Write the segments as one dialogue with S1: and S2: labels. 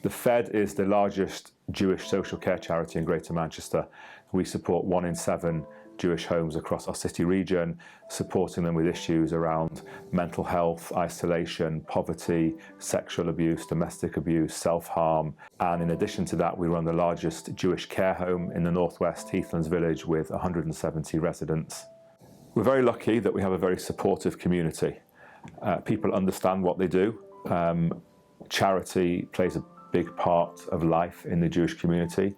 S1: The Fed is the largest Jewish social care charity in Greater Manchester. We support 1 in 7 Jewish homes across our city region, supporting them with issues around mental health, isolation, poverty, sexual abuse, domestic abuse, self-harm. And in addition to that, we run the largest Jewish care home in the northwest, Heathlands Village, with 170 residents. We're very lucky that we have a very supportive community. People understand what they do. Charity plays a big part of life in the Jewish community,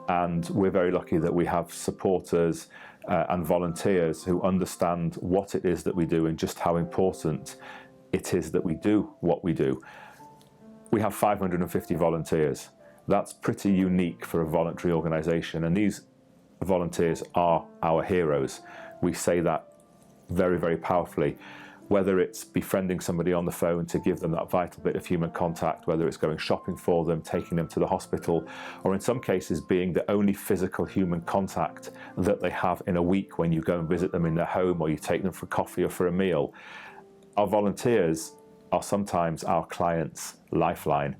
S1: and we're very lucky that we have supporters and volunteers who understand what it is that we do and just how important it is that we do what we do. We have 550 volunteers. That's pretty unique for a voluntary organisation, and these volunteers are our heroes. We say that very, very powerfully. Whether it's befriending somebody on the phone to give them that vital bit of human contact, whether it's going shopping for them, taking them to the hospital, or in some cases being the only physical human contact that they have in a week when you go and visit them in their home or you take them for coffee or for a meal. Our volunteers are sometimes our clients' lifeline,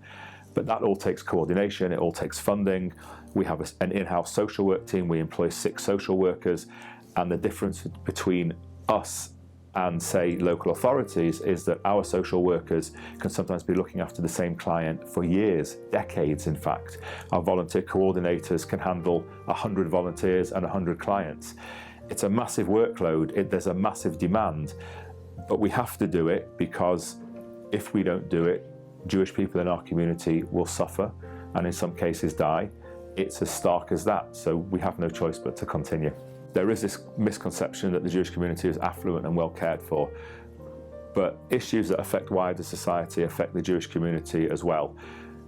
S1: but that all takes coordination, it all takes funding. We have an in-house social work team, we employ 6 social workers, and the difference between us and say local authorities is that our social workers can sometimes be looking after the same client for years, decades in fact. Our volunteer coordinators can handle 100 volunteers and 100 clients. It's a massive workload, there's a massive demand, but we have to do it because if we don't do it, Jewish people in our community will suffer and in some cases die. It's as stark as that, so we have no choice but to continue. There is this misconception that the Jewish community is affluent and well cared for, but issues that affect wider society affect the Jewish community as well.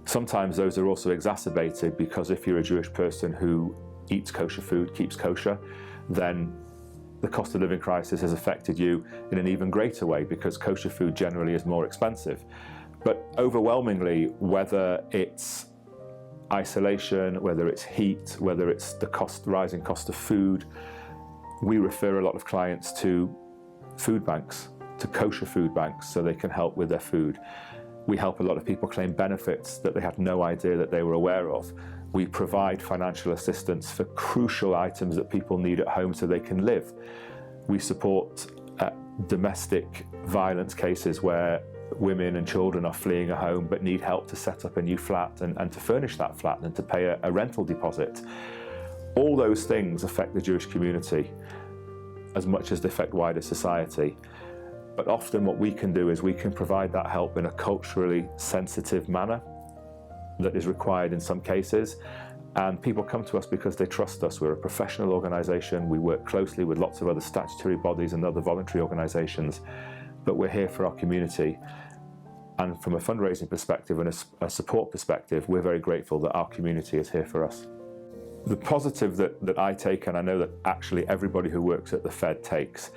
S1: Sometimes those are also exacerbated because if you're a Jewish person who eats kosher food, keeps kosher, then the cost of living crisis has affected you in an even greater way because kosher food generally is more expensive. But overwhelmingly, whether it's isolation, whether it's heat, whether it's the rising cost of food, we refer a lot of clients to food banks, to kosher food banks, so they can help with their food. We help a lot of people claim benefits that they had no idea that they were aware of. We provide financial assistance for crucial items that people need at home so they can live. We support domestic violence cases where women and children are fleeing a home but need help to set up a new flat and to furnish that flat and to pay a rental deposit. All those things affect the Jewish community as much as they affect wider society. But often what we can do is we can provide that help in a culturally sensitive manner that is required in some cases. And people come to us because they trust us. We're a professional organisation. We work closely with lots of other statutory bodies and other voluntary organisations. But we're here for our community. And from a fundraising perspective and a support perspective, we're very grateful that our community is here for us. The positive that I take, and I know that actually everybody who works at the Fed takes,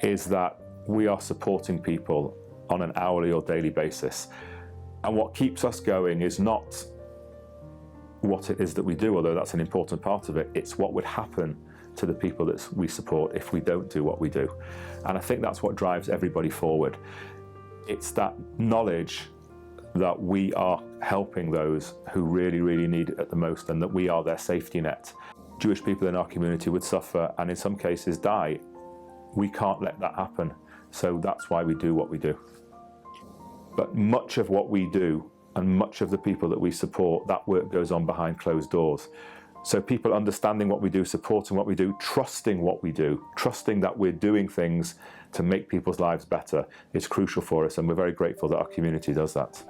S1: is that we are supporting people on an hourly or daily basis. And what keeps us going is not what it is that we do, although that's an important part of it. It's what would happen to the people that we support if we don't do what we do. And I think that's what drives everybody forward. It's that knowledge that we are helping those who really, really need it at the most and that we are their safety net. Jewish people in our community would suffer and in some cases die. We can't let that happen. So that's why we do what we do. But much of what we do and much of the people that we support, that work goes on behind closed doors. So people understanding what we do, supporting what we do, trusting what we do, trusting that we're doing things to make people's lives better is crucial for us, and we're very grateful that our community does that.